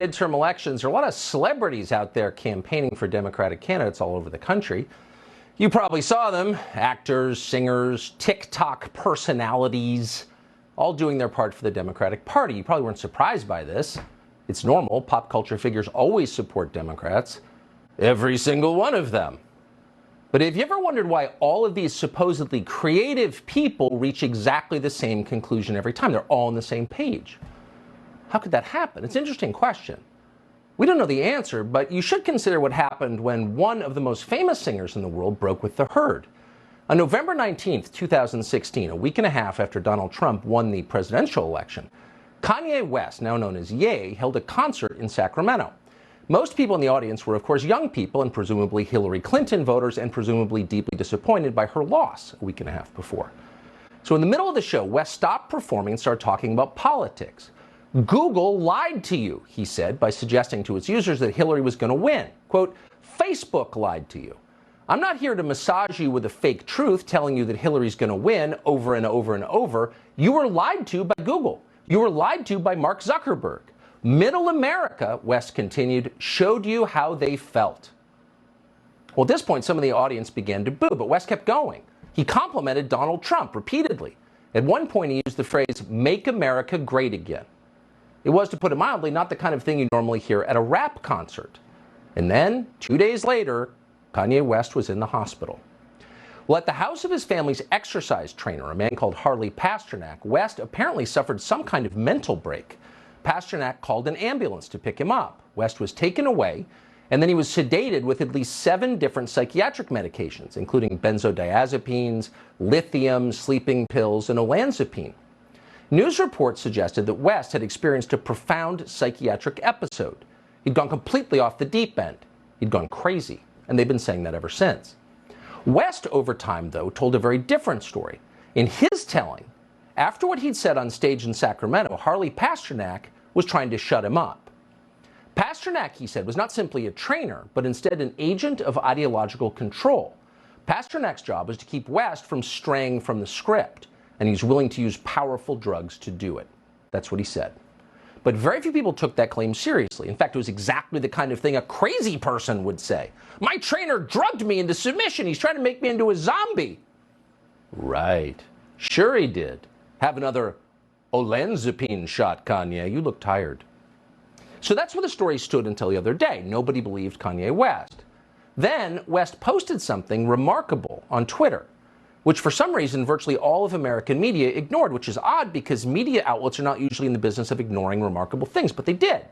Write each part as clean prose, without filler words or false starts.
midterm elections, there are a lot of celebrities out there campaigning for Democratic candidates all over the country. You probably saw them, actors, singers, TikTok personalities, all doing their part for the Democratic Party. You probably weren't surprised by this. It's normal. Pop culture figures always support Democrats. Every single one of them. But have you ever wondered why all of these supposedly creative people reach exactly the same conclusion every time? They're all on the same page. How could that happen? It's an interesting question. We don't know the answer, but you should consider what happened when one of the most famous singers in the world broke with the herd. On November 19th, 2016, a week and a half after Donald Trump won the presidential election, Kanye West, now known as Ye, held a concert in Sacramento. Most people in the audience were, of course, young people and presumably Hillary Clinton voters and presumably deeply disappointed by her loss a week and a half before. So in the middle of the show, West stopped performing and started talking about politics. Google lied to you, he said, by suggesting to its users that Hillary was going to win. Quote, Facebook lied to you. I'm not here to massage you with a fake truth telling you that Hillary's going to win over and over and over. You were lied to by Google. You were lied to by Mark Zuckerberg. Middle America, West continued, showed you how they felt. Well, at this point, some of the audience began to boo, but West kept going. He complimented Donald Trump repeatedly. At one point, he used the phrase, "Make America Great Again." It was, to put it mildly, not the kind of thing you normally hear at a rap concert. And then, 2 days later, Kanye West was in the hospital. Well, at the house of his family's exercise trainer, a man called Harley Pasternak, West apparently suffered some kind of mental break. Pasternak called an ambulance to pick him up. West was taken away, and then he was sedated with at least 7 different psychiatric medications, including benzodiazepines, lithium, sleeping pills, and olanzapine. News reports suggested that West had experienced a profound psychiatric episode. He'd gone completely off the deep end. He'd gone crazy, and they've been saying that ever since. West, over time, though, told a very different story. In his telling, after what he'd said on stage in Sacramento, Harley Pasternak was trying to shut him up. Pasternak, he said, was not simply a trainer, but instead an agent of ideological control. Pasternak's job was to keep West from straying from the script, and he's willing to use powerful drugs to do it. That's what he said. But very few people took that claim seriously. In fact, it was exactly the kind of thing a crazy person would say. My trainer drugged me into submission. He's trying to make me into a zombie. Right. Sure he did. Have another olanzapine shot, Kanye. You look tired. So that's where the story stood until the other day. Nobody believed Kanye West. Then West posted something remarkable on Twitter, which for some reason virtually all of American media ignored, which is odd because media outlets are not usually in the business of ignoring remarkable things, but they did.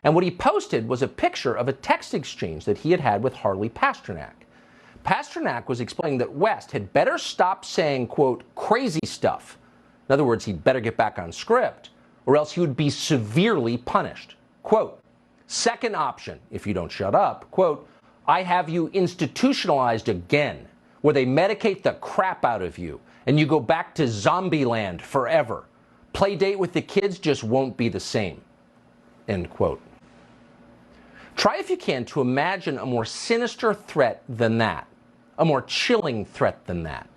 And what he posted was a picture of a text exchange that he had had with Harley Pasternak. Pasternak was explaining that West had better stop saying, quote, crazy stuff. In other words, he'd better get back on script, or else he would be severely punished. Quote, second option, if you don't shut up, quote, I have you institutionalized again, where they medicate the crap out of you, and you go back to zombie land forever. Play date with the kids just won't be the same. End quote. Try if you can to imagine a more sinister threat than that, a more chilling threat than that.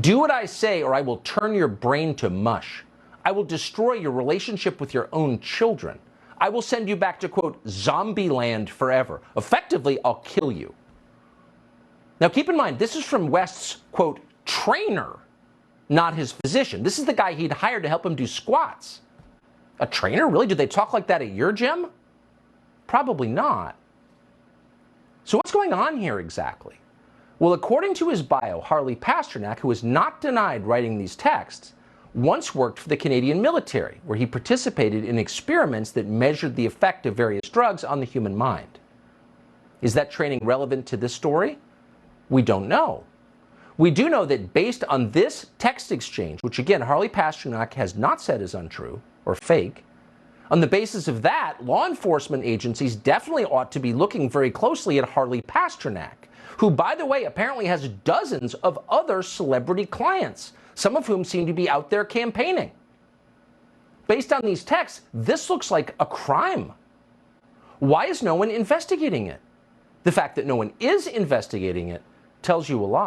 Do what I say or I will turn your brain to mush. I will destroy your relationship with your own children. I will send you back to, quote, zombie land forever. Effectively, I'll kill you. Now, keep in mind, this is from West's, quote, trainer, not his physician. This is the guy he'd hired to help him do squats. A trainer? Really? Do they talk like that at your gym? Probably not. So what's going on here exactly? Well, according to his bio, Harley Pasternak, who is not denied writing these texts, once worked for the Canadian military, where he participated in experiments that measured the effect of various drugs on the human mind. Is that training relevant to this story? We don't know. We do know that based on this text exchange, which again, Harley Pasternak has not said is untrue or fake, on the basis of that, law enforcement agencies definitely ought to be looking very closely at Harley Pasternak, who, by the way, apparently has dozens of other celebrity clients, some of whom seem to be out there campaigning. Based on these texts, this looks like a crime. Why is no one investigating it? The fact that no one is investigating it tells you a lot.